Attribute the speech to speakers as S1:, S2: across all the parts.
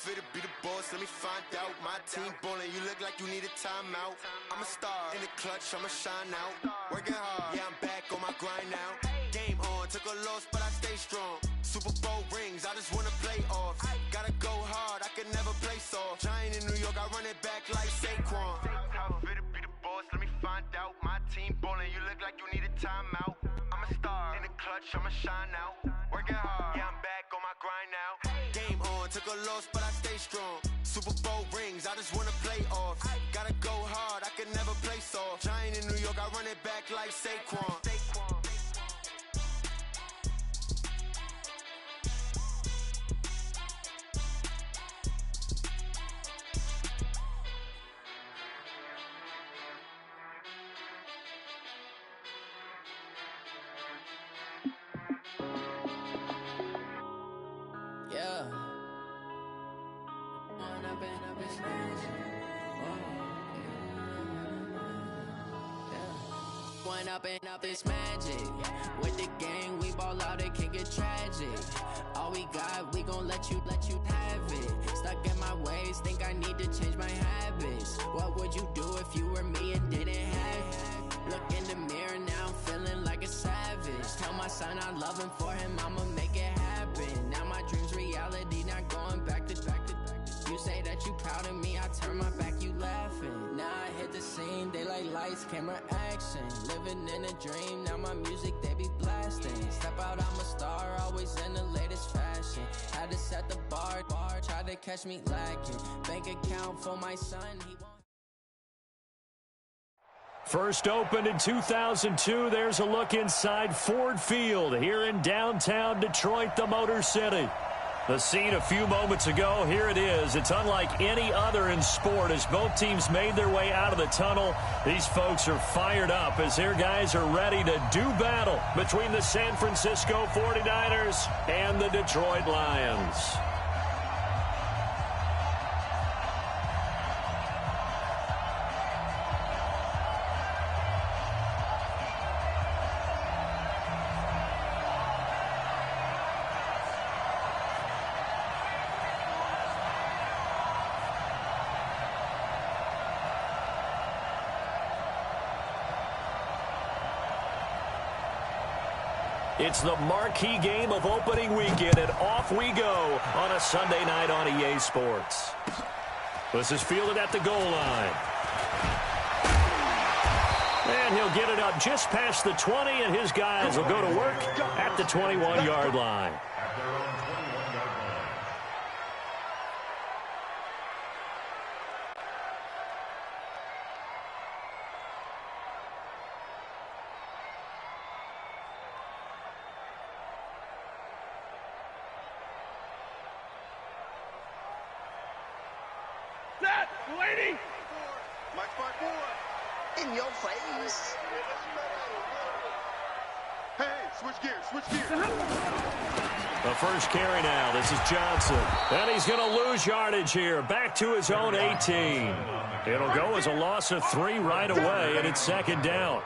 S1: fit to be the boss, let me find out. My team ballin', you look like you need a timeout. I'm a star, in the clutch, I'ma shine out. Working hard, yeah, I'm back on my grind now. Game on, took a loss, but I stay strong. Super Bowl rings, I just wanna play off. Gotta go hard, I can never play soft. Giant in New York, I run it back like Saquon. Fit to be the boss, let me find out. My team ballin', you look like you need a timeout. I'm a star, in the clutch, I'ma shine out. Working hard, yeah, I'm back on my grind now. Game on, took a loss, but I stay strong. Super Bowl rings, I just wanna play off. Gotta go hard, I can never play soft. Giant in New York, I run it back like Saquon.
S2: Yeah. One up and up is magic. With the gang, we ball out, it can get tragic. All we got, we gon' let you have it. Stuck in my ways, think I need to change my habits. What would you do if you were me and didn't have it? Look in the mirror, now I'm feeling like a savage. Tell my son I love him, for him I'ma make it happen. Now my dream's reality, not going back to. You say that you proud of me, I turn my back, you laughing. Now I hit the scene, they like lights, camera, action. Living in a dream, now my music, they be blasting. Step out, I'm a star, always in the latest fashion. Had to set the bar, try to catch me lacking. Bank account for my son, he won't.
S3: First opened in 2002, there's a look inside Ford Field here in downtown Detroit, the Motor City. The scene a few moments ago, here it is. It's unlike any other in sport as both teams made their way out of the tunnel. These folks are fired up as their guys are ready to do battle between the San Francisco 49ers and the Detroit Lions. It's the marquee game of opening weekend, and off we go on a Sunday night on EA Sports. This is fielded at the goal line. And he'll get it up just past the 20, and his guys will go to work at the 21-yard line.
S4: Lady! Mike Spark 4.
S5: In your face.
S4: Hey, switch gears.
S3: The first carry now. This is Johnson. And he's going to lose yardage here. Back to his own 18. It'll go as a loss of 3 right away, and it's second down.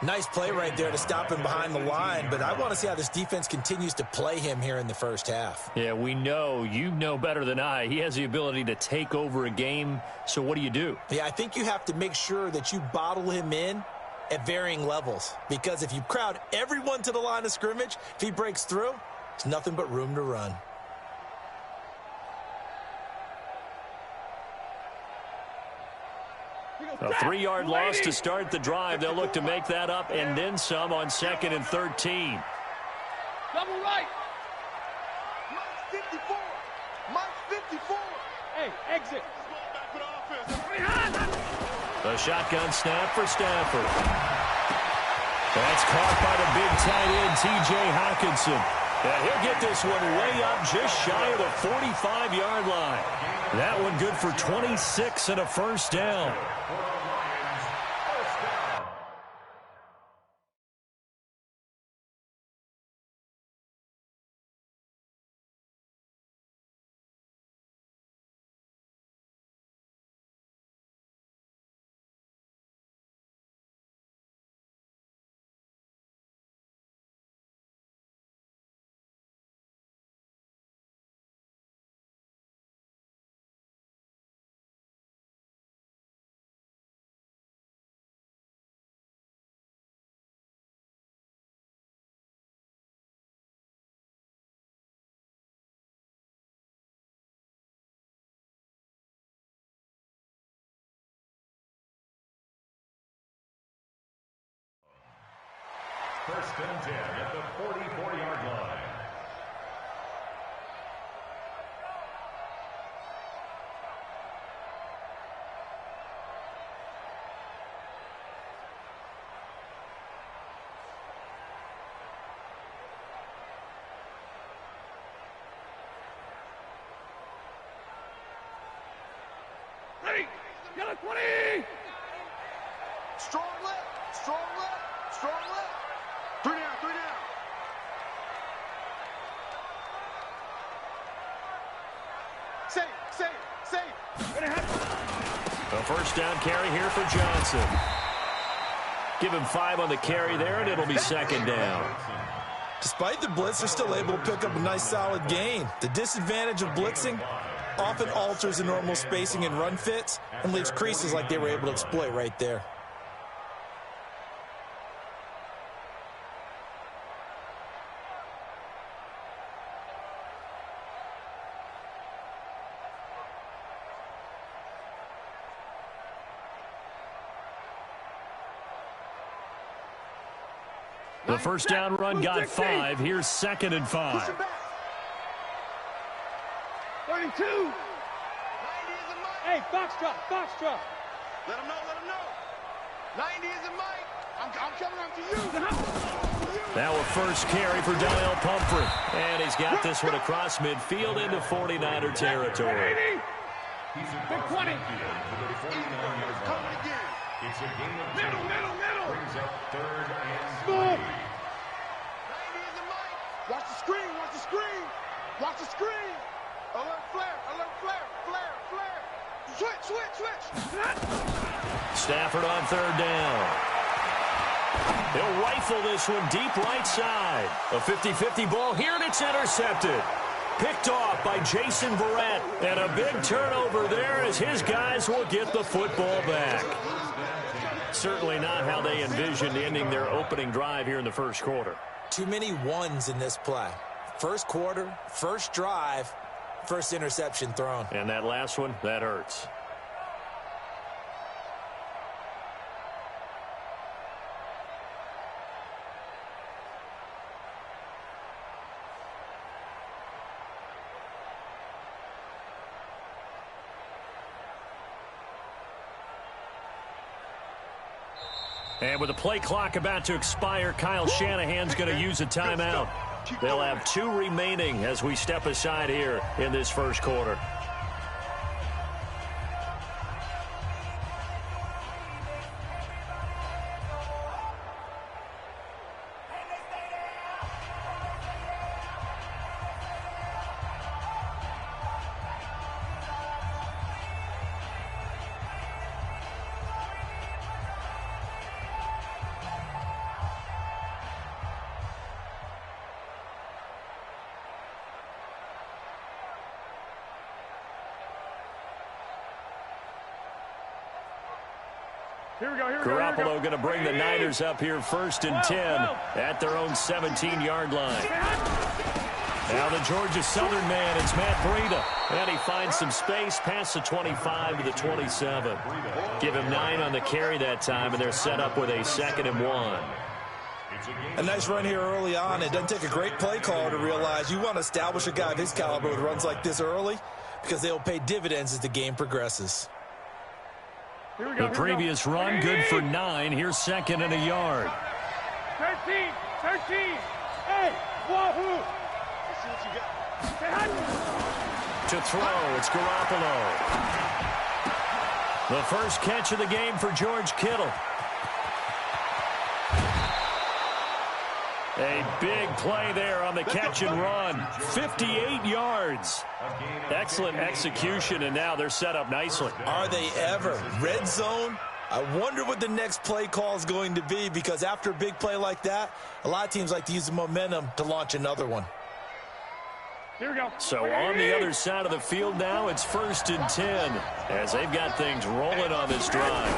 S6: Nice play right there to stop him behind the line, but I want to see how this defense continues to play him here in the first half.
S3: Yeah, we know. You know better than I. He has the ability to take over a game, so what do you do?
S6: Yeah, I think you have to make sure that you bottle him in at varying levels, because if you crowd everyone to the line of scrimmage, if he breaks through, it's nothing but room to run.
S3: A 3-yard loss to start the drive. They'll look to make that up and then some on 2nd and 13.
S4: Double right. Mike's 54. Mike's 54. Hey, exit.
S3: The shotgun snap for Stafford. That's caught by the big tight end, T.J. Hockenson. And he'll get this one way up just shy of the 45-yard line. That one good for 26 and a first down. First and 10 at the 44-yard line.
S4: Get a 20! Strong left, strong left, strong left. 3 down, 3 down. Safe.
S3: A first down carry here for Johnson. Give him 5 on the carry there, and it'll be second down.
S6: Despite the blitz, they're still able to pick up a nice solid gain. The disadvantage of blitzing often alters the normal spacing and run fits and leaves creases like they were able to exploit right there.
S3: The first down run got 5. Here's second and 5.
S4: 32. 90 is a mic. Hey, Foxtrot. Let him know. 90 is a mic. I'm coming up to you.
S3: Now a first carry for Donnell Pumphrey. And he's got this one across midfield into 49er territory.
S4: Big 20. Coming again.
S3: It's a game of
S4: Middle.
S3: brings up third and 3.
S4: 90 is a mic. Watch the screen. Alert flare. Switch.
S3: Stafford on third down. He'll rifle this one deep right side. A 50-50 ball here, and it's intercepted. Picked off by Jason Verrett. And a big turnover there as his guys will get the football back. Certainly not how they envisioned ending their opening drive here in the first quarter.
S6: Too many ones in this play. First quarter, first drive, first interception thrown.
S3: And that last one, that hurts. And with the play clock about to expire, Kyle Shanahan's going to use a timeout. They'll have 2 remaining as we step aside here in this first quarter. Garoppolo going to bring the Niners up here first and 10 at their own 17-yard line. Now the Georgia Southern man, it's Matt Breida. And he finds some space past the 25 to the 27. Give him 9 on the carry that time, and they're set up with a 2nd and 1.
S6: A nice run here early on. It doesn't take a great play caller to realize you want to establish a guy of his caliber with runs like this early because they will pay dividends as the game progresses.
S3: The previous run, good for 9. Here's 2nd and a yard.
S4: 13. Hey, wahoo. Let's see what you got.
S3: To throw, it's Garoppolo. The first catch of the game for George Kittle. A big play there on the catch and run. 58 yards. Excellent execution, and now they're set up nicely.
S6: Are they ever? Red zone? I wonder what the next play call is going to be, because after a big play like that, a lot of teams like to use the momentum to launch another one.
S4: Here we go.
S3: So on the other side of the field now, it's 1st and 10 as they've got things rolling on this drive.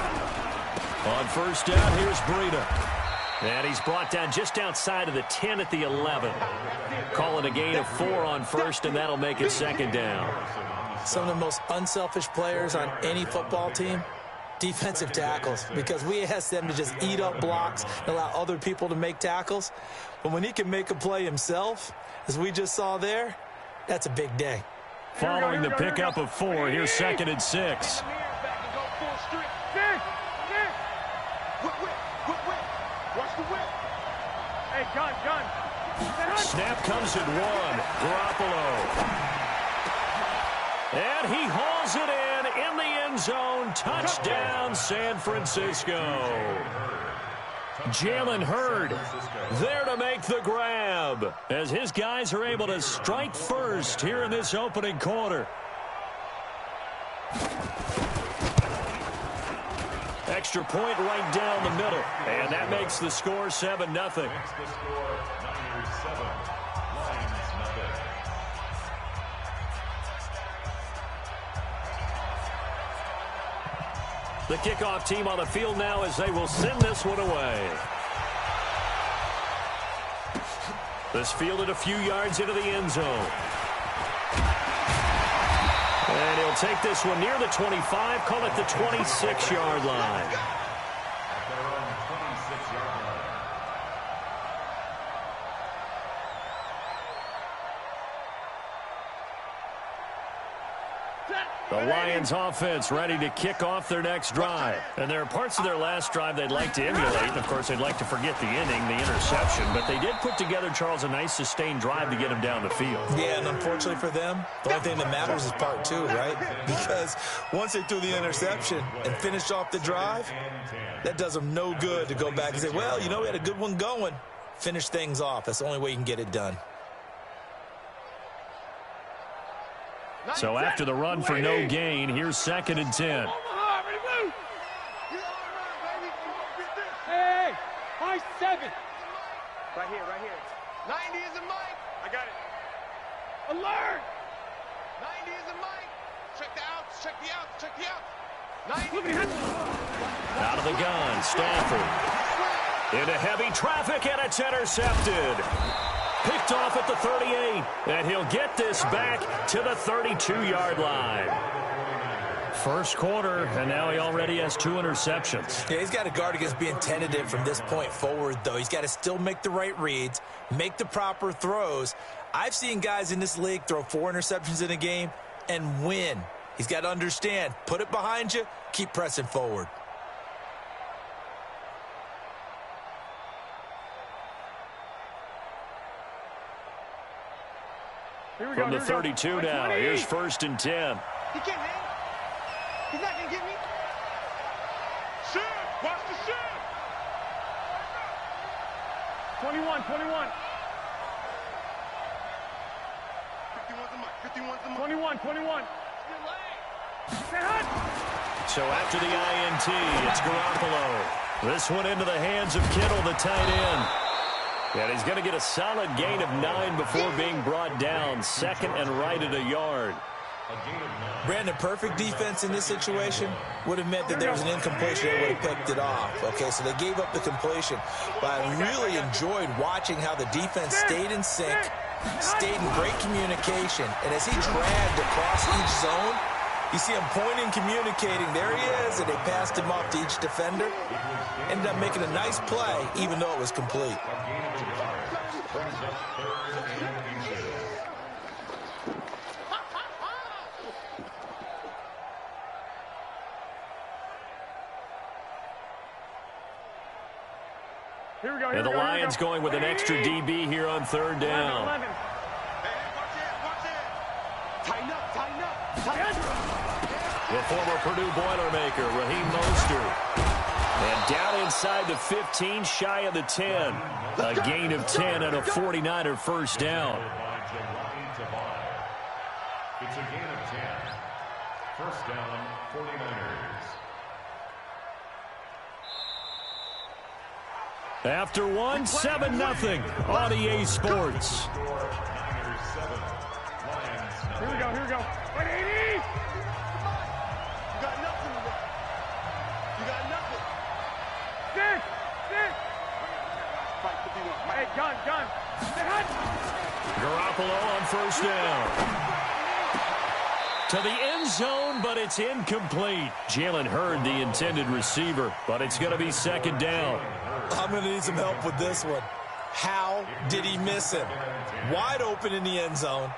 S3: On first down, here's Breida. And he's brought down just outside of the 10 at the 11. Calling a gain of 4 on first, and that'll make it 2nd down.
S6: Some of the most unselfish players on any football team Defensive tackles, because we ask them to just eat up blocks and allow other people to make tackles. But when he can make a play himself, as we just saw there, that's a big day.
S3: Following the pickup of 4, here's 2nd and 6.
S4: Hey, gun.
S3: Snap comes at 1. Garoppolo. And he hauls it in the end zone. Touchdown, San Francisco. Jalen Hurd there to make the grab as his guys are able to strike first here in this opening quarter. Extra point right down the middle, and that makes the score 7-0. The kickoff team on the field now as they will send this one away. This fielded a few yards into the end zone. And he'll take this one near the 25, call it the 26-yard line. The Lions offense ready to kick off their next drive. And there are parts of their last drive they'd like to emulate. And, of course, they'd like to forget the inning, the interception. But they did put together, Charles, a nice sustained drive to get him down the field.
S6: Yeah, and unfortunately for them, the only thing that matters is part 2, right? Because once they threw the interception and finished off the drive, that does them no good to go back and say, well, you know, we had a good one going. Finish things off. That's the only way you can get it done.
S3: So after the run for no gain, here's 2nd and 10.
S4: Hey, high 7. Right here. 90 is a mic. I got it. Alert. 90 is a mic. Check the outs. Check the outs. 90.
S3: Out of the gun, Stafford. Into heavy traffic, and it's intercepted. Picked off at the 38, and he'll get this back to the 32-yard line. First quarter, and now he already has 2 interceptions.
S6: Yeah, he's got to guard against being tentative from this point forward, though. He's got to still make the right reads, make the proper throws. I've seen guys in this league throw 4 interceptions in a game and win. He's got to understand, put it behind you, keep pressing forward.
S3: From the 32 now, here's 1st and 10.
S4: He can't hang. He's not going to get me. Shoot! Watch the shoot! 21. 51.
S3: So after the INT, it's Garoppolo. This one into the hands of Kittle, the tight end. And he's going to get a solid gain of 9 before being brought down. 2nd and right at a yard.
S6: Brandon, perfect defense in this situation would have meant that there was an incompletion. They would have picked it off. Okay, so they gave up the completion. But I really enjoyed watching how the defense stayed in sync, stayed in great communication. And as he dragged across each zone, you see him pointing, communicating. There he is, and they passed him off to each defender. Ended up making a nice play, even though it was complete.
S3: And the Lions going with an extra DB here on 3rd down.
S4: 11. Watch it. Tighten up.
S3: The former Purdue Boilermaker, Raheem Mostert. And down inside the 15, shy of the 10. A gain of 10 and a 49er first down.
S5: It's a gain of 10. First down, 49ers.
S3: After one, 7-0 on EA Sports.
S4: Here we go. 180. You got nothing. Sit. Hey, gun.
S3: Garoppolo on first down. To the end zone, but it's incomplete. Jalen Hurd, the intended receiver, but it's going to be second down.
S6: I'm going to need some help with this one. How did he miss him? Wide open in the end zone.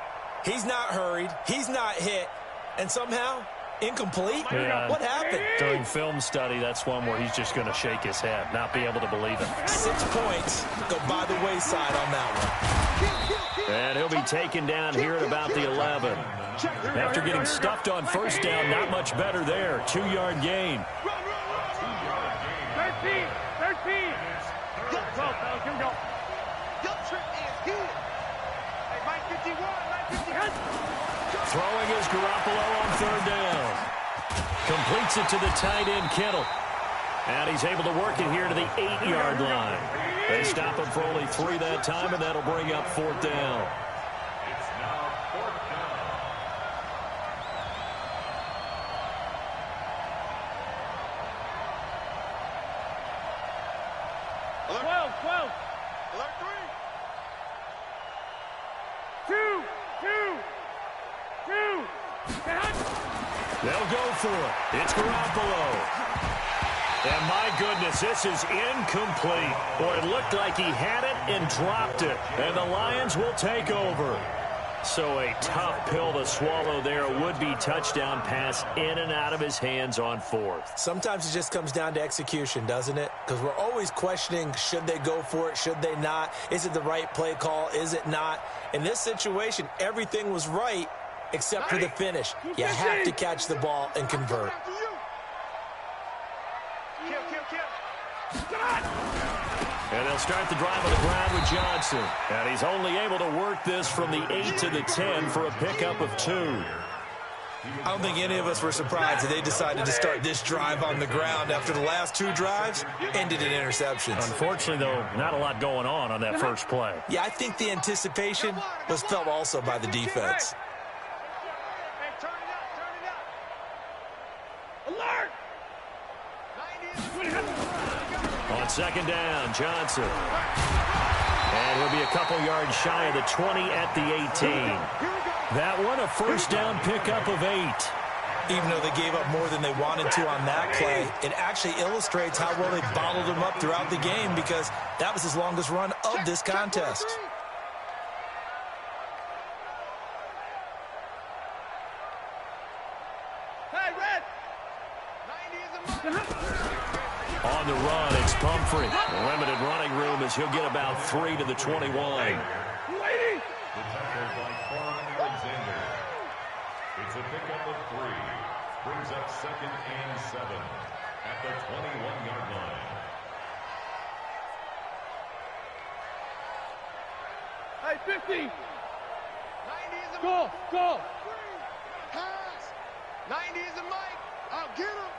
S6: He's not hurried. He's not hit. And somehow, incomplete?
S3: Yeah.
S6: What happened?
S3: During film study, that's one where he's just going to shake his head, not be able to believe it.
S6: 6 points go by the wayside on that one.
S3: And he'll be taken down here at about the 11. After getting stuffed on first down, not much better there. 2-yard gain.
S4: 13. 13. Go, fellas, here we go. Yo, Trent is here. Hey, Mike 51, Mike 50.
S3: Throwing is Garoppolo on third down. Completes it to the tight end, Kittle. And he's able to work it here to the 8-yard line. They stop him for only 3 that time, and that'll bring up fourth down.
S5: It's now fourth down.
S4: Alert 12. Alert 3. 2.
S3: They'll go for it. It's Garoppolo. And my goodness, this is incomplete. Boy, it looked like he had it and dropped it. And the Lions will take over. So a tough pill to swallow there. A would-be touchdown pass in and out of his hands on fourth.
S6: Sometimes it just comes down to execution, doesn't it? Because we're always questioning, should they go for it, should they not? Is it the right play call, is it not? In this situation, everything was right except for the finish. You have to catch the ball and convert.
S3: And they'll start the drive on the ground with Johnson. And he's only able to work this from the 8 to the 10 for a pickup of 2.
S6: I don't think any of us were surprised that they decided to start this drive on the ground after the last 2 drives ended in interceptions.
S3: Unfortunately, though, not a lot going on that first play.
S6: Yeah, I think the anticipation was felt also by the defense.
S4: Hey, turn it up. Alert!
S3: On second down, Johnson. And he'll be a couple yards shy of the 20 at the 18. That one, a first down pickup of 8.
S6: Even though they gave up more than they wanted to on that play, it actually illustrates how well they bottled him up throughout the game because that was his longest run of this contest.
S4: Hey, Red!
S3: On the run, it's Pumphrey. Limited running room as he'll get about 3 to the 21.
S5: The tackle by Quan Alexander. It's a pickup of 3. Brings up second and 7 at the 21-yard line.
S4: Hey, 50! Go! Pass! 90 is a mic! Oh, get him!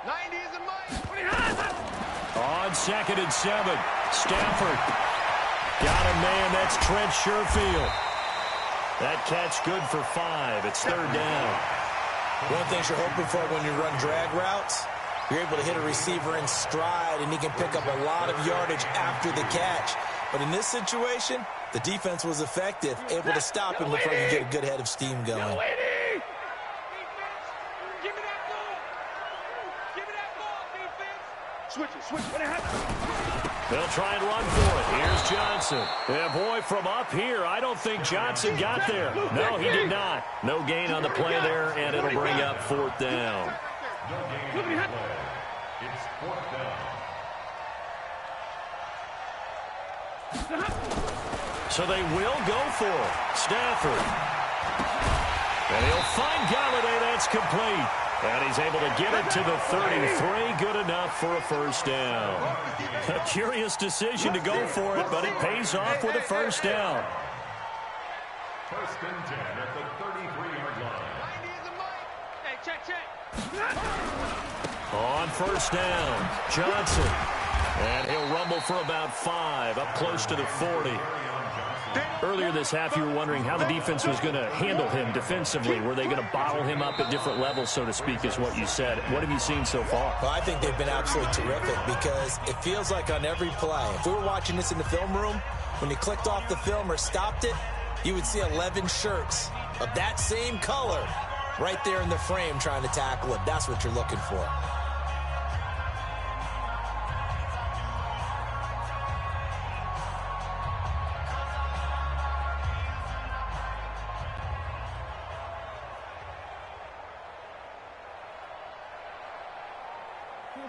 S4: 90 is a mic!
S3: On second and 7, Stafford. Got a man, that's Trent Sherfield. That catch good for 5. It's third down.
S6: One of the things you're hoping for when you run drag routes, you're able to hit a receiver in stride and he can pick up a lot of yardage after the catch. But in this situation, the defense was effective, able to stop him before you get a good head of steam going.
S4: Switch it.
S3: They'll try and run for it. Here's Johnson. Yeah, boy, from up here, I don't think Johnson got there. No, he did not. No gain on the play there, and it'll bring up fourth down.
S5: No gain on the play. It's fourth down.
S3: So they will go for it. Stafford. And he'll find Galladay. That's complete. And he's able to get it to the 33. Good enough for a first down. A curious decision to go for it, but it pays off with a first down.
S5: First and 10 at the 33-yard line.
S4: Hey, check.
S3: On first down, Johnson. And he'll rumble for about 5, up close to the 40. Earlier this half, you were wondering how the defense was going to handle him defensively. Were they going to bottle him up at different levels, so to speak, is what you said. What have you seen so far?
S6: Well, I think they've been absolutely terrific because it feels like on every play, if we were watching this in the film room, when you clicked off the film or stopped it, you would see 11 shirts of that same color right there in the frame trying to tackle it. That's what you're looking for.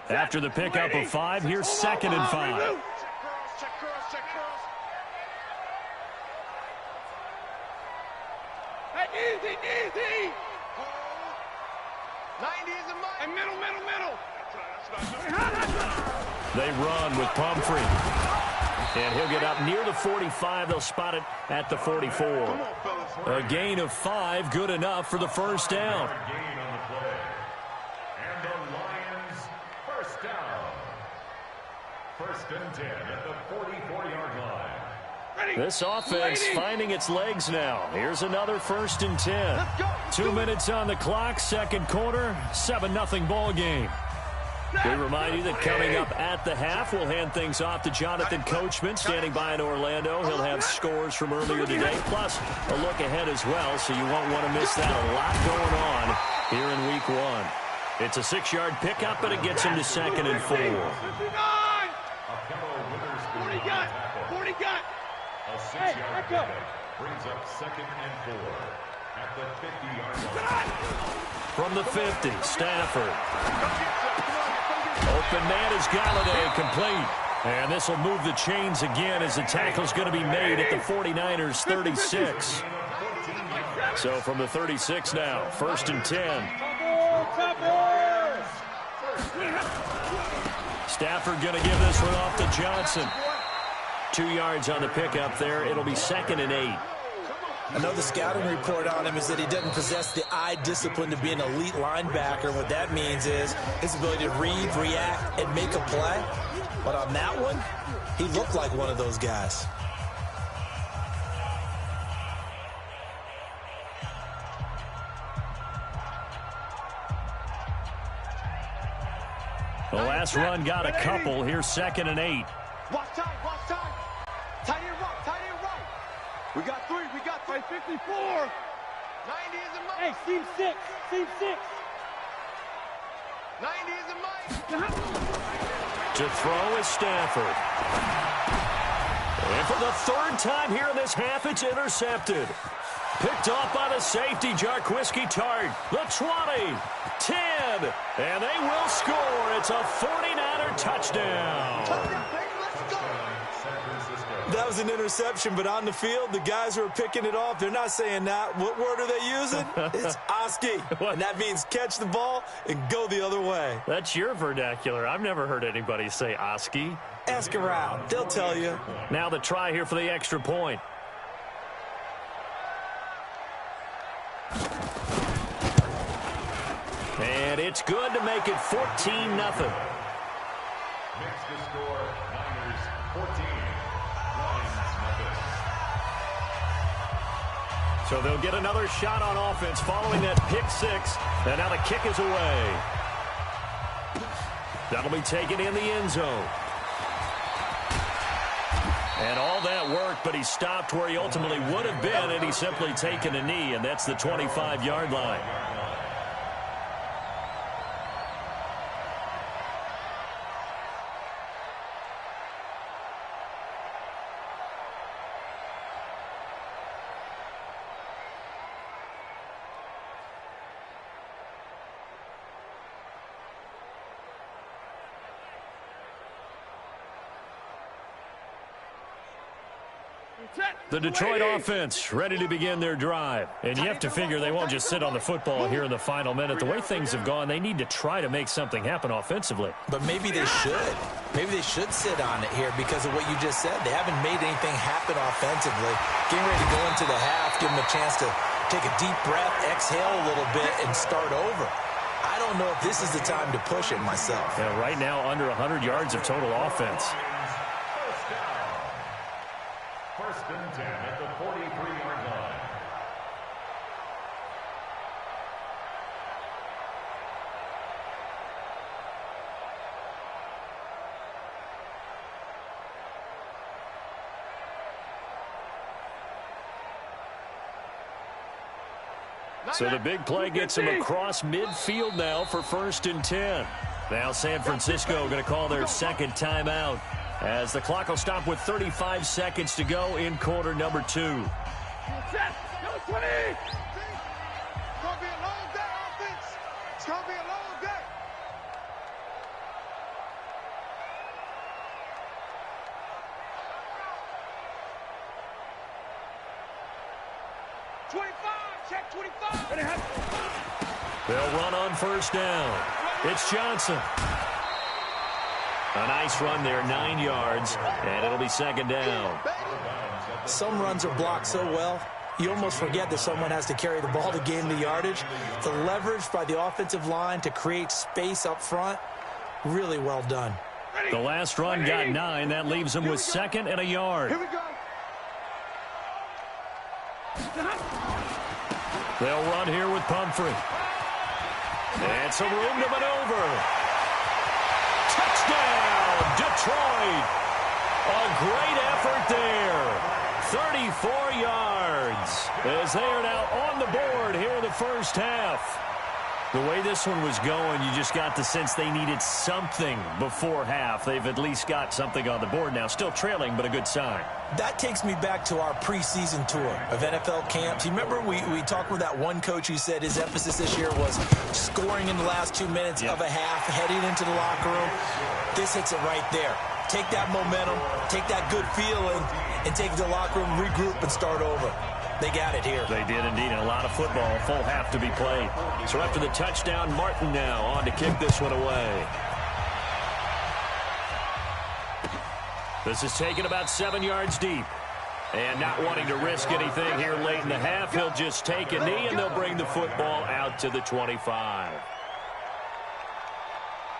S3: After the pickup of 5, here's 2nd and 5.
S4: Check cross, check cross. Hey, easy. 90 is a mic. And middle.
S3: They run with Pumphrey. And he'll get up near the 45. They'll spot it at the 44. A gain of 5, good enough for the first down.
S5: First and 10 at the 44-yard line.
S3: This offense finding its legs now. Here's another 1st and 10. 2 minutes on the clock, 2nd quarter, 7-0 ball game. We remind you that coming up at the half, we'll hand things off to Jonathan Coachman, standing by in Orlando. He'll have scores from earlier today, plus a look ahead as well, so you won't want to miss that. A lot going on here in Week 1. It's a 6-yard pickup, but it gets him to 2nd and 4.
S4: 40 got.
S5: A 6-yard pickup brings up 2nd and 4 at the 50-yard line.
S3: From the 50, Stafford. Open man is Galladay, complete. And this will move the chains again as the tackle's going to be made at the 49ers' 36. So from the 36 now, 1st and 10. Stafford going to give this one off to Johnson. 2 yards on the pickup there. It'll be 2nd and 8.
S6: Another scouting report on him is that he doesn't possess the eye discipline to be an elite linebacker. What that means is his ability to read, react, and make a play. But on that one, he looked like one of those guys.
S3: The last run got a couple. Here's 2nd and 8.
S4: Watch time. Tight end right. We got 3. 54. 90 is a mic. Hey, seam 6. 90 is a mic.
S3: To throw is Stafford. And for the 3rd time here in this half, it's intercepted. Picked off by the safety, Jarquiski Tart. The 20, 10, and they will score. It's a 49er touchdown.
S6: That was an interception, but on the field, the guys who are picking it off, they're not saying that. What word are they using? It's Oski, and that means catch the ball and go the other way.
S3: That's your vernacular. I've never heard anybody say Oski.
S6: Ask around. They'll tell you.
S3: Now the try here for the extra point. And it's good to make it 14-0.
S5: Makes the score Niners 14.
S3: So they'll get another shot on offense following that pick 6. And now the kick is away. That'll be taken in the end zone. And all that worked, but he stopped where he ultimately would have been, and he's simply taken a knee, and that's the 25-yard line. The Detroit offense ready to begin their drive. And you have to figure they won't just sit on the football here in the final minute. The way things have gone, they need to try to make something happen offensively.
S6: But maybe they should. Maybe they should sit on it here because of what you just said. They haven't made anything happen offensively. Getting ready to go into the half, give them a chance to take a deep breath, exhale a little bit, and start over. I don't know if this is the time to push it myself.
S3: Yeah, right now, under 100 yards of total offense.
S5: First and 10 at the 43-yard line.
S3: So the big play gets him across midfield now for 1st and 10. Now San Francisco going to call their second timeout as the clock will stop with 35 seconds to go in quarter number 2.
S4: Number 20. It's going to be a long day, offense. It's going to be a long day. Check 25.
S3: They'll run on 1st down. It's Johnson. A nice run there, 9 yards, and it'll be 2nd down.
S6: Some runs are blocked so well, you almost forget that someone has to carry the ball to gain the yardage. The leverage by the offensive line to create space up front, really well done.
S3: The last run got 9. That leaves them with 2nd and a yard.
S4: Here we go.
S3: They'll run here with Pumphrey. And some room to maneuver. Touchdown, Detroit. A great effort there. 34 yards as they are now on the board here in the first half. The way this one was going, you just got the sense they needed something before half. They've at least got something on the board now. Still trailing, but a good sign.
S6: That takes me back to our preseason tour of NFL camps. You remember we talked with that one coach who said his emphasis this year was scoring in the last 2 minutes of a half, heading into the locker room. This hits it right there. Take that momentum, take that good feeling, and take it to the locker room, regroup, and start over. They got it here.
S3: They did indeed. A lot of football, a full half to be played. So after the touchdown, Martin now on to kick this one away. This is taken about 7 yards deep. And not wanting to risk anything here late in the half, he'll just take a knee, and they'll bring the football out to the 25.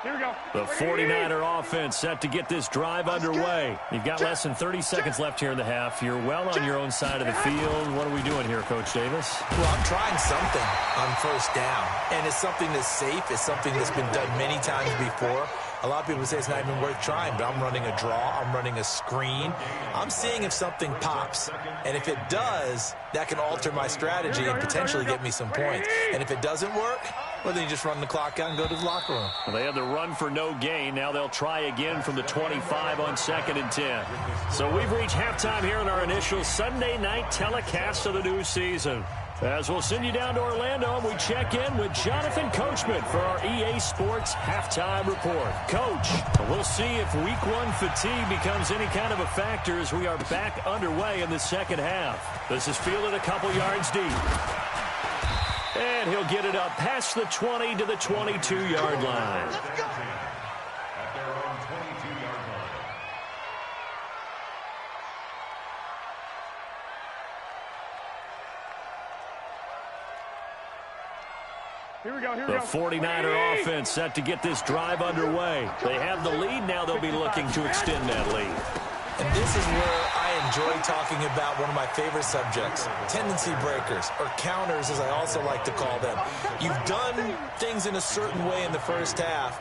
S4: Here we go.
S3: The 49er offense set to get this drive underway. You've got less than 30 seconds left here in the half. You're well on your own side of the field. What are we doing here, Coach Davis?
S6: Well, I'm trying something on 1st down, and it's something that's safe. It's something that's been done many times before. A lot of people say it's not even worth trying, but I'm running a draw. I'm running a screen. I'm seeing if something pops, and if it does, that can alter my strategy and potentially get me some points. And if it doesn't work, well, then you just run the clock out and go to the locker room.
S3: Well, they had the run for no gain. Now they'll try again from the 25 on 2nd and 10. So we've reached halftime here in our initial Sunday night telecast of the new season. As we'll send you down to Orlando, and we check in with Jonathan Coachman for our EA Sports Halftime Report. Coach, we'll see if Week 1 fatigue becomes any kind of a factor as we are back underway in the second half. This is fielded a couple yards deep. And he'll get it up past the 20 to the 22-yard line.
S5: At their own 22-yard line.
S4: Here we go. Here we
S3: The
S4: go.
S3: 49er offense set to get this drive underway. They have the lead. Now they'll be looking to extend that lead.
S6: And this is where I enjoy talking about one of my favorite subjects, tendency breakers, or counters, as I also like to call them. You've done things in a certain way in the first half,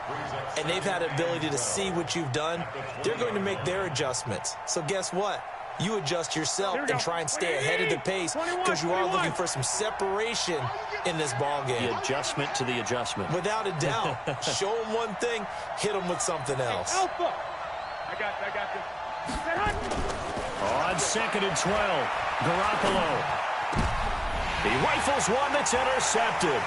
S6: and they've had an ability to see what you've done. They're going to make their adjustments. So guess what? You adjust yourself and try and stay ahead of the pace because you are looking for some separation in this ball game.
S3: The adjustment to the adjustment.
S6: Without a doubt. Show them one thing, hit them with something else.
S4: Alpha. I got this.
S3: On 2nd and 12, Garoppolo. He rifles one that's intercepted.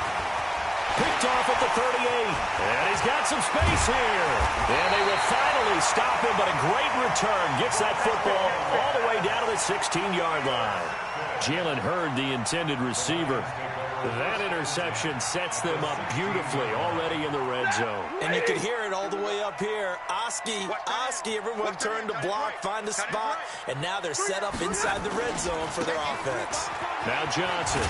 S3: Picked off at the 38. And he's got some space here. And they will finally stop him, but a great return. Gets that football all the way down to the 16-yard line. Jalen Hurd, the intended receiver. That interception sets them up beautifully already in the red zone.
S6: And you can hear it all the way up here. Oski, everyone turned to block, find a spot, and now they're set up inside the red zone for their offense.
S3: Now Johnson.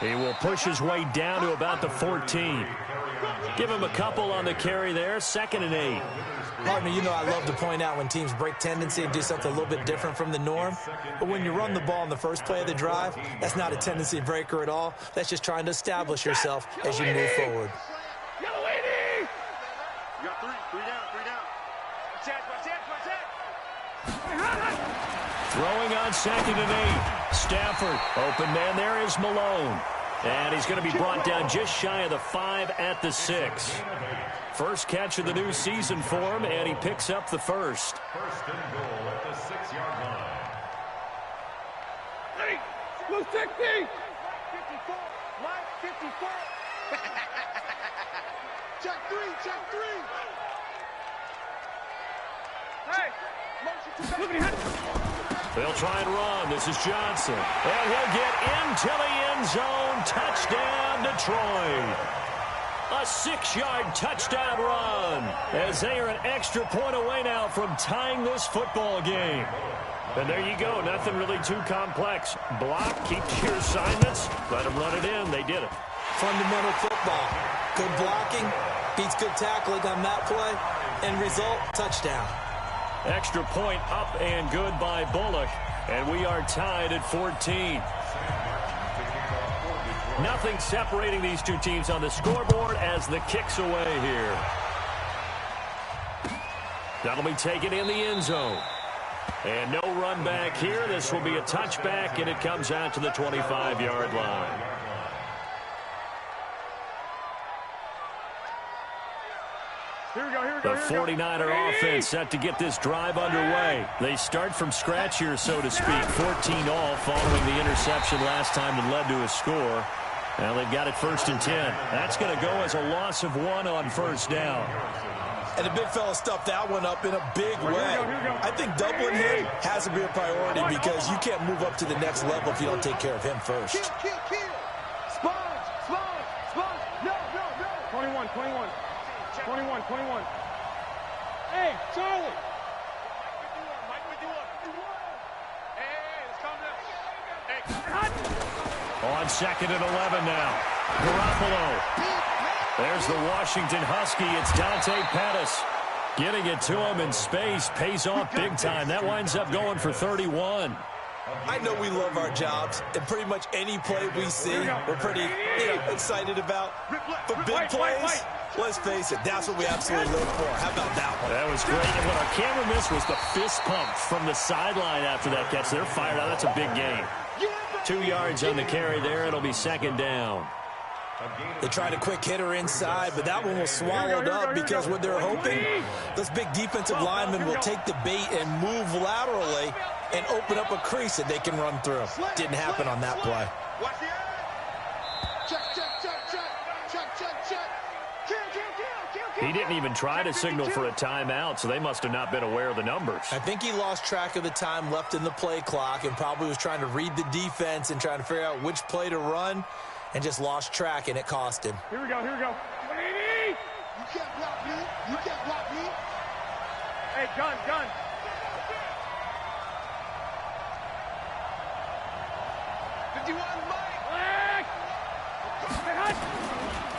S3: He will push his way down to about the 14. Give him a couple on the carry there, 2nd and 8.
S6: Partner, you know I love to point out when teams break tendency and do something a little bit different from the norm. But when you run the ball in the first play of the drive, that's not a tendency breaker at all. That's just trying to establish yourself as you move forward.
S4: Yellow lady! You got three down. Watch out.
S3: Throwing on 2nd and 8. Stafford, open man there is Malone. And he's going to be brought down just shy of the 5 at the 6. First catch of the new season for him, and he picks up the first.
S5: First and goal at the 6-yard line.
S4: Hey, blue 60. 54. Line 54. Check 3. Check 3. Hey, motion to back.
S3: They'll try and run. This is Johnson. And he'll get into the end zone. Touchdown, Detroit. A 6-yard touchdown run as they are an extra point away now from tying this football game. And there you go. Nothing really too complex. Block, keep to your assignments, let them run it in. They did it.
S6: Fundamental football. Good blocking, beats good tackling on that play, and result, touchdown.
S3: Extra point up and good by Bullock. And we are tied at 14. Nothing separating these two teams on the scoreboard as the kick's away here. That'll be taken in the end zone. And no run back here. This will be a touchback, and it comes out to the 25-yard line. The 49er offense set to get this drive underway. They start from scratch here, so to speak. 14 all following the interception last time that led to a score. Now they've got it 1st and 10. That's going to go as a loss of 1 on first down.
S6: And the big fella stuffed that one up in a big way. I think doubling him has to be a priority because you can't move up to the next level if you don't take care of him first.
S4: Kill. Sponge. No. 21. Hey, Charlie. Mike, Hey, let's calm down. Hey.
S3: On 2nd and 11 now. Garoppolo. There's the Washington Husky. It's Dante Pettis. Getting it to him in space pays off big time. That winds up going for 31.
S6: I know we love our jobs, and pretty much any play we see, we're pretty excited about. But big plays, let's face it, that's what we absolutely live for. How about that one?
S3: That was great. And what our camera missed was the fist pump from the sideline after that catch. They're fired out. That's a big gain. 2 yards on the carry there. It'll be 2nd down.
S6: They tried a quick hitter inside, but that one was swallowed up because what they're hoping, those big defensive linemen will take the bait and move laterally and open up a crease that they can run through. Didn't happen on that play.
S3: He didn't even try to signal for a timeout, so they must have not been aware of the numbers.
S6: I think he lost track of the time left in the play clock and probably was trying to read the defense and trying to figure out which play to run and just lost track, and it cost him.
S4: Here we go. You can't block me. Hey, gun.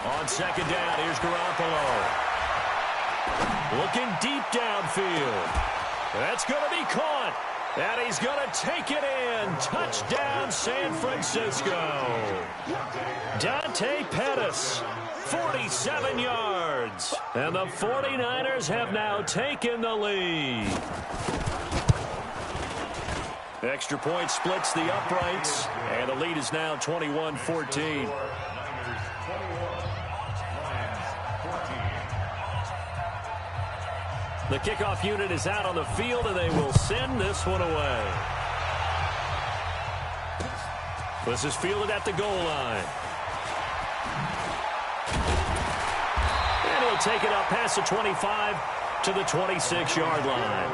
S3: On 2nd down, here's Garoppolo. Looking deep downfield. That's going to be caught. And he's going to take it in. Touchdown, San Francisco. Dante Pettis, 47 yards. And the 49ers have now taken the lead. Extra point splits the uprights. And the lead is now 21-14. The kickoff unit is out on the field, and they will send this one away. This is fielded at the goal line. And he'll take it up past the 25 to the 26-yard line.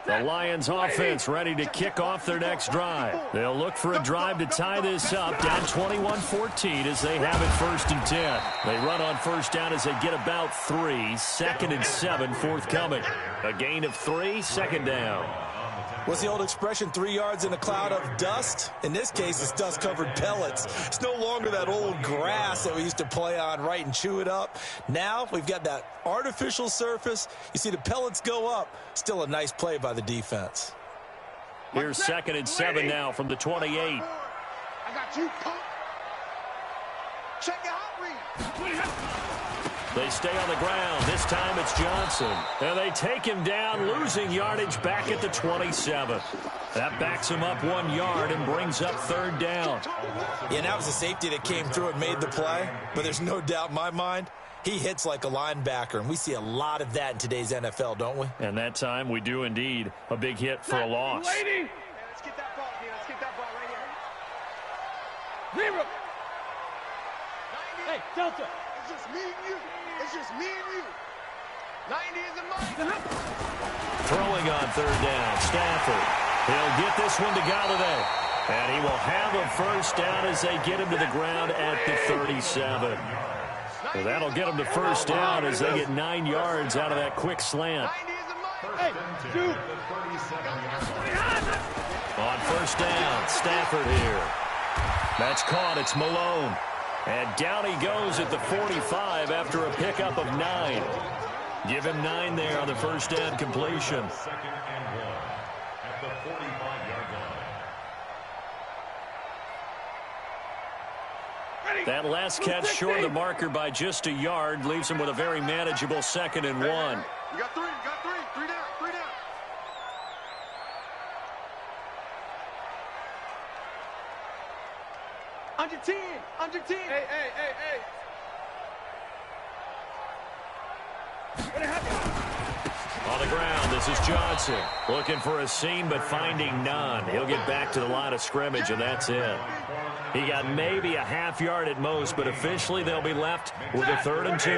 S3: The Lions offense ready to kick off their next drive. They'll look for a drive to tie this up, down 21-14 as they have it 1st and 10. They run on first down as they get about 3. 2nd and 7 forthcoming. A gain of 3, 2nd down.
S6: What's the old expression, 3 yards in a cloud of dust? In this case, it's dust-covered pellets. It's no longer that old grass that we used to play on, right, and chew it up. Now we've got that artificial surface. You see the pellets go up. Still a nice play by the defense.
S3: Here's 2nd and 7 now from the 28.
S4: I got you, punk. Check your hot read.
S3: They stay on the ground. This time it's Johnson. And they take him down, losing yardage back at the 27. That backs him up 1 yard and brings up 3rd down.
S6: Yeah, and that was a safety that came through and made the play. But there's no doubt in my mind, he hits like a linebacker. And we see a lot of that in today's NFL, don't we?
S3: And that time we do indeed a big hit for a loss.
S4: Hey, let's get that ball here. Let's get that ball right here. 0. Hey, Delta. It's just me and you. It's just me and you. 90 is a mic.
S3: Throwing on 3rd down, Stafford. He'll get this one to Golladay. And he will have a 1st down as they get him to the ground at the 37. So that'll get them to 1st down as they get 9 yards out of that quick slant.
S4: Hey, dude.
S3: On 1st down, Stafford here. That's caught. It's Malone. And down he goes at the 45 after a pickup of 9. Give him 9 there on the 1st down completion.
S5: 2nd and 1 at the 45-yard line.
S3: That last catch short of the marker by just a yard leaves him with a very manageable 2nd and 1.
S4: You got 3. You got 3. 3 down. 3 down. Under 10. Under 10. Hey.
S3: On the ground, this is Johnson. Looking for a seam, but finding none. He'll get back to the line of scrimmage, and that's it. He got maybe a half yard at most, but officially they'll be left with a 3rd and 2.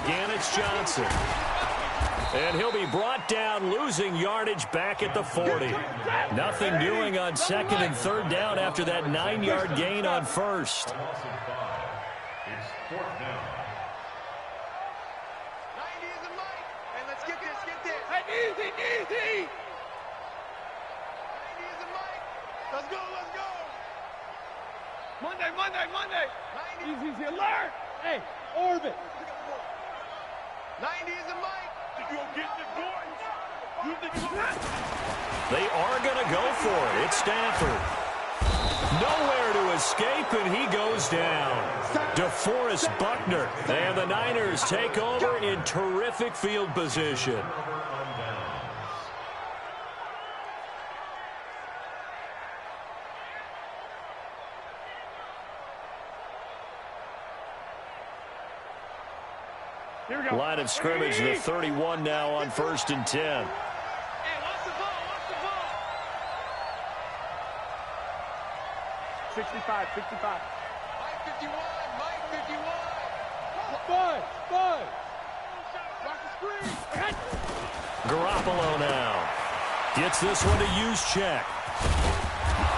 S3: Again, it's Johnson. And he'll be brought down, losing yardage back at the 40. Nothing doing on 2nd and 3rd down after that 9-yard gain on 1st.
S5: It's 4th down.
S4: 90 is a mic. Hey, let's get this. Hey, easy. 90 is a mic. Let's go. Monday. 90. Easy. Alert. Hey, orbit. 90 is a mic. You gonna get the boys? You think you're gonna...
S3: They are going to go for it. It's Stafford. Nowhere to escape, and he goes down. DeForest Buckner. And the Niners take over in terrific field position. Line of scrimmage, the 31 now on 1st and 10.
S4: Hey, watch the ball. 65. Mike 51. Five. Watch the screen.
S3: Garoppolo now gets this one to Juszczyk.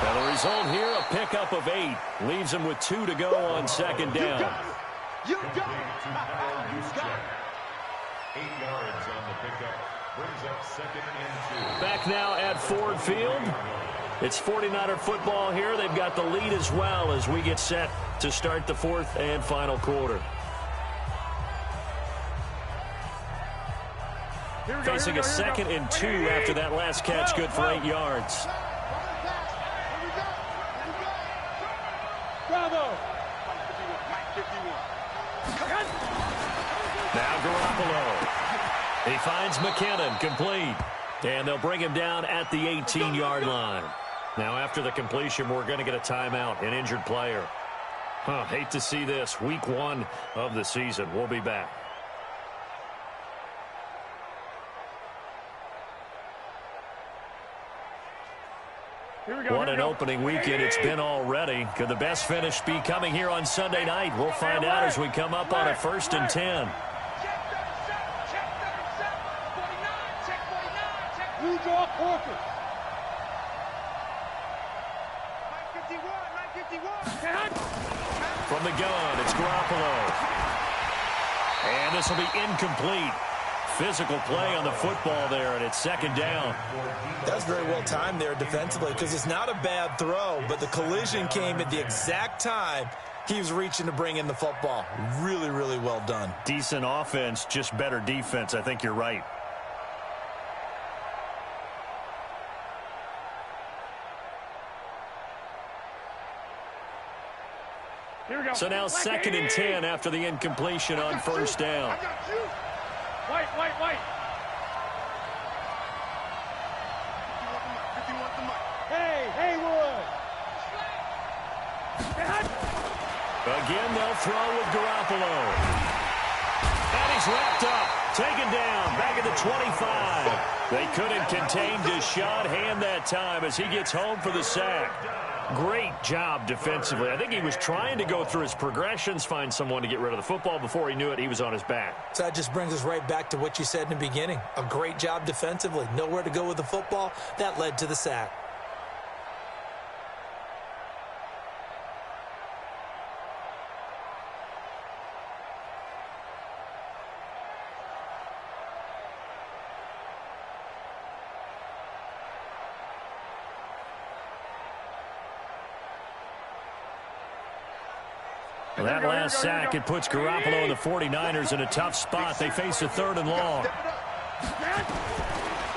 S3: And the result here, a pickup of 8. Leaves him with 2 to go on 2nd down.
S4: You got it.
S5: 8 yards on the pickup. Brings up 2nd and 2.
S3: Back now at Ford Field. It's 49er football here. They've got the lead as well as we get set to start the 4th and final quarter. Facing a 2nd and 2 after that last catch, good for 8 yards.
S4: Bravo.
S3: Now Garoppolo. He finds McKinnon, complete. And they'll bring him down at the 18-yard line. Now after the completion, we're going to get a timeout, an injured player. Hate to see this. Week 1 of the season. We'll be back. What an opening weekend it's been already. Could the best finish be coming here on Sunday night? We'll find out as we come up on a 1st and 10.
S4: Blue draw Corker. 951.
S3: From the gun, it's Garoppolo. And this will be incomplete. Physical play on the football there, and it's 2nd down.
S6: That's very well timed there defensively because it's not a bad throw, but the collision came at the exact time He was reaching to bring in the football. Really, really well done.
S3: Decent offense, just better defense. I think you're right.
S4: Here we go.
S3: So now 2nd and 10 after the incompletion on first down.
S4: I got you. White. Hey, Haywood.
S3: Again, they'll throw with Garoppolo. And he's wrapped up. Taken down. Back at the 25. They couldn't contain Deshaun Hand that time as he gets home for the sack. Great job defensively. I think he was trying to go through his progressions, find someone to get rid of the football. Before he knew it, he was on his back.
S6: So that just brings us right back to what you said in the beginning. A great job defensively. Nowhere to go with the football. That led to the sack.
S3: Well, that last sack, it puts Garoppolo and the 49ers in a tough spot. They face a 3rd and long.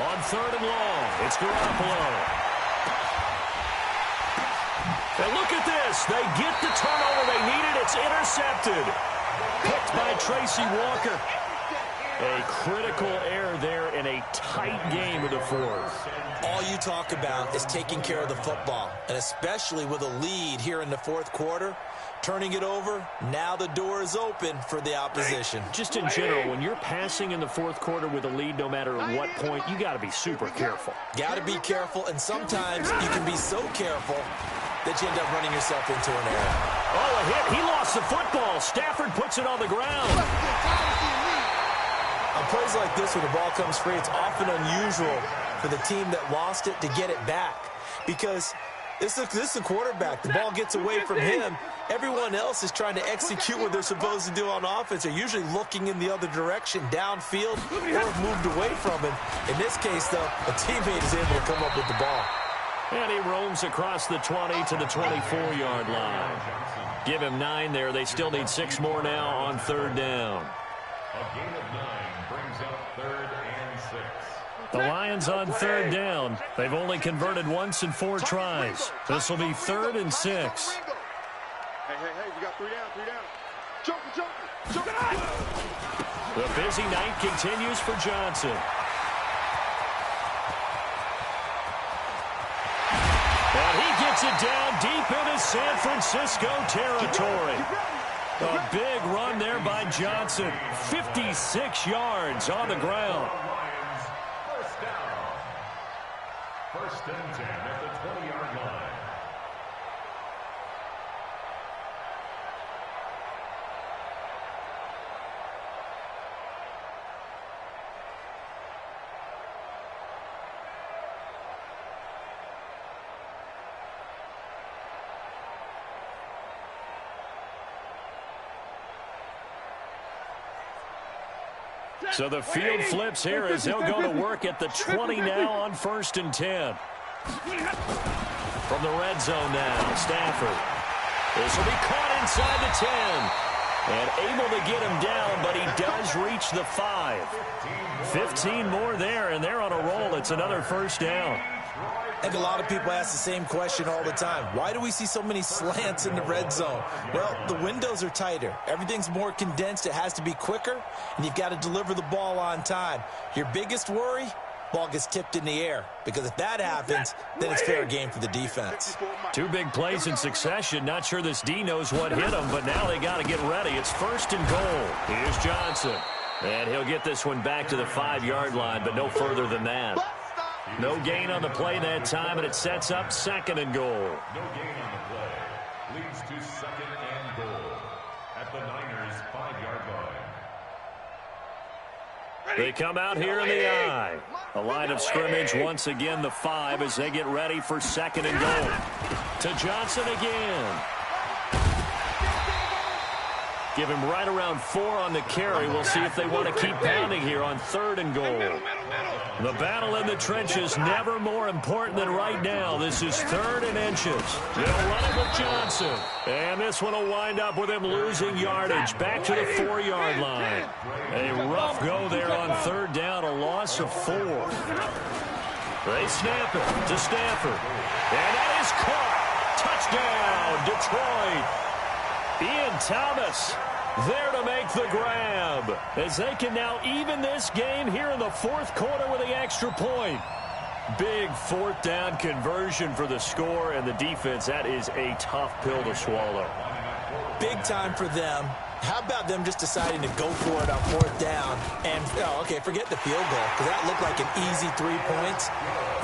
S3: On 3rd and long, it's Garoppolo. And look at this. They get the turnover they needed. It's intercepted. Picked by Tracy Walker. A critical error there in a tight game of the 4th.
S6: All you talk about is taking care of the football, and especially with a lead here in the 4th quarter. Turning it over, now the door is open for the opposition.
S3: Just in general, when you're passing in the 4th quarter with a lead, no matter at what point, you got to be super careful.
S6: Got to be careful, and sometimes you can be so careful that you end up running yourself into an error.
S3: Oh, a hit. He lost the football. Stafford puts it on the ground.
S6: On plays like this, when the ball comes free, it's often unusual for the team that lost it to get it back. Because this is a quarterback. The ball gets away from him. Everyone else is trying to execute what they're supposed to do on offense. They're usually looking in the other direction, downfield, or have moved away from him. In this case, though, a teammate is able to come up with the ball.
S3: And he roams across the 20 to the 24-yard line. Give him 9 there. They still need 6 more now on 3rd down.
S5: A gain of 9 brings up 3rd and 6.
S3: The Lions on 3rd down. They've only converted once in 4 tries. This will be 3rd and 6.
S4: Hey, we got 3 down. Joker.
S3: The busy night continues for Johnson. And he gets it down deep into San Francisco territory. A big run there by Johnson. 56 yards on the ground.
S5: First down. 1st and 10 at the 20-yard line.
S3: So the field flips here as they'll go to work at the 20 now on 1st and 10. From the red zone now, Stafford. This will be caught inside the 10. And able to get him down, but he does reach the 5. 15 more there, and they're on a roll. It's another 1st down.
S6: I think a lot of people ask the same question all the time. Why do we see so many slants in the red zone? Well, the windows are tighter. Everything's more condensed. It has to be quicker, and you've got to deliver the ball on time. Your biggest worry? Ball gets tipped in the air, because if that happens, then it's fair game for the defense.
S3: 2 big plays in succession. Not sure this D knows what hit him, but now they got to get ready. It's 1st and goal. Here's Johnson. And he'll get this one back to the 5-yard line, but no further than that. No gain on the play that time, and it sets up 2nd and goal.
S5: No gain on the play. Leads to 2nd and goal at the Niners' 5-yard line.
S3: They come out here in the I. A line of scrimmage once again, the 5, as they get ready for 2nd and goal. To Johnson again. Give him right around 4 on the carry. We'll see if they want to keep pounding here on 3rd and goal. The battle in the trenches, never more important than right now. This is 3rd and inches. They'll run it with Johnson. And this one will wind up with him losing yardage. Back to the 4-yard line. A rough go there on 3rd down, a loss of 4. They snap it to Stafford. And that is caught. Touchdown, Detroit. Ian Thomas there to make the grab, as they can now even this game here in the 4th quarter with the extra point. Big 4th down conversion for the score, and the defense, that is a tough pill to swallow.
S6: Big time for them. How about them just deciding to go for it on 4th down? And, okay, forget the field goal, because that looked like an easy 3 points.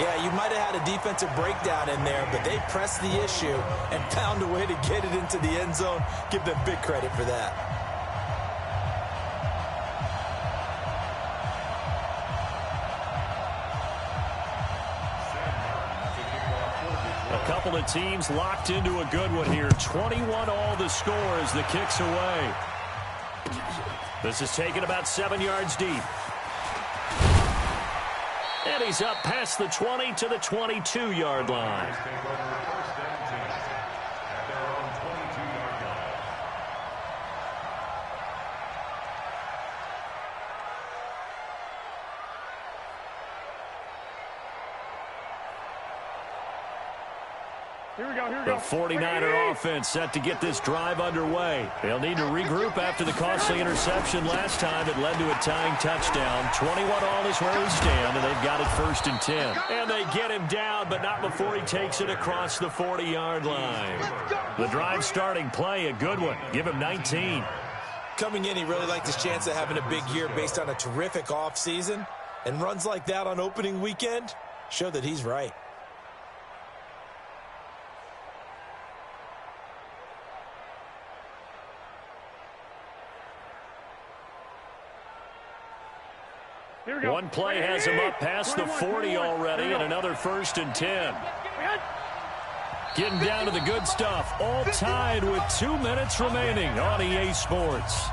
S6: Yeah, you might have had a defensive breakdown in there, but they pressed the issue and found a way to get it into the end zone. Give them big credit for that.
S3: A couple of teams locked into a good one here. 21 all the score as the kick's away. This is taken about 7 yards deep. And he's up past the 20 to the 22-yard line.
S4: Here we go, here we
S3: The
S4: go.
S3: 49er offense set to get this drive underway. They'll need to regroup after the costly interception last time. It led to a tying touchdown. 21 all is where we stand, and they've got it 1st and 10. And they get him down, but not before he takes it across the 40-yard line. The drive starting play, a good one. Give him 19.
S6: Coming in, he really liked his chance of having a big year based on a terrific offseason. And runs like that on opening weekend show that he's right.
S3: One play has him up past the 40 already, and another 1st and 10. Getting down to the good stuff, all tied with 2 minutes remaining on EA Sports.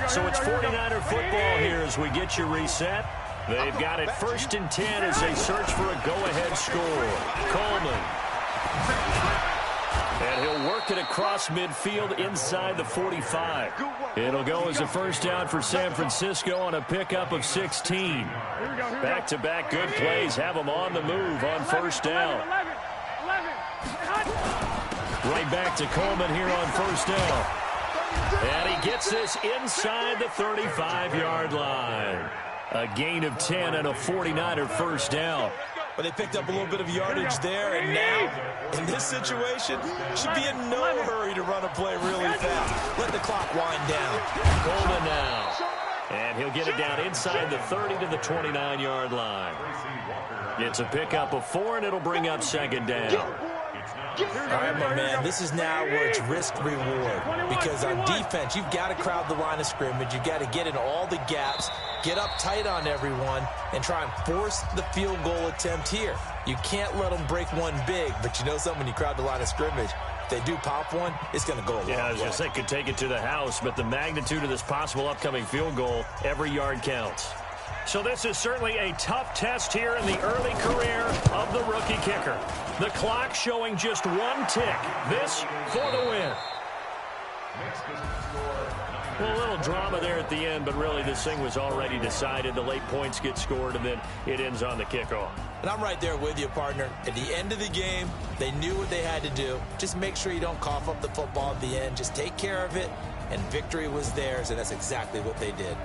S3: So it's 49er football here as we get you reset. They've got it 1st and 10 as they search for a go-ahead score. Coleman. And he'll work it across midfield inside the 45. It'll go as a 1st down for San Francisco on a pickup of 16. Back-to-back good plays have them on the move on 1st down. Right back to Coleman here on 1st down. And he gets this inside the 35-yard line. A gain of 10 and a 49er 1st down.
S6: But they picked up a little bit of yardage there, and now, in this situation, should be in no hurry to run a play really fast. Let the clock wind down.
S3: Coleman now. And he'll get it down inside the 30 to the 29-yard line. It's a pickup of 4, and it'll bring up 2nd down.
S6: All right, my man, this is now where it's risk-reward. Because on defense, you've got to crowd the line of scrimmage. You've got to get in all the gaps, get up tight on everyone, and try and force the field goal attempt here. You can't let them break one big, but you know something, when you crowd the line of scrimmage, if they do pop one, it's going to go a long way.
S3: Yeah, I was going to say, could take it to the house, but the magnitude of this possible upcoming field goal, every yard counts. So this is certainly a tough test here in the early career of the rookie kicker. The clock showing just 1 tick. This for the win. Well, a little drama there at the end, but really this thing was already decided. The late points get scored, and then it ends on the kickoff.
S6: And I'm right there with you, partner. At the end of the game, they knew what they had to do. Just make sure you don't cough up the football at the end. Just take care of it, and victory was theirs, and that's exactly what they did.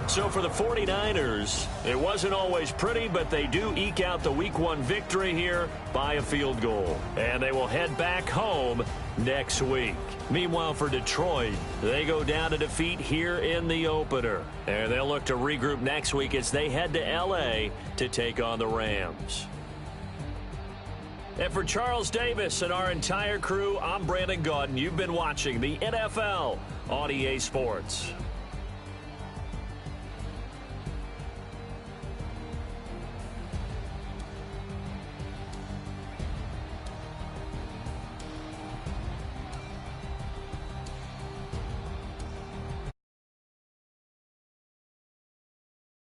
S3: So for the 49ers, it wasn't always pretty, but they do eke out the Week 1 victory here by a field goal. And they will head back home next week. Meanwhile, for Detroit, they go down to defeat here in the opener. And they'll look to regroup next week as they head to L.A. to take on the Rams. And for Charles Davis and our entire crew, I'm Brandon Gaudin. You've been watching the NFL on EA Sports.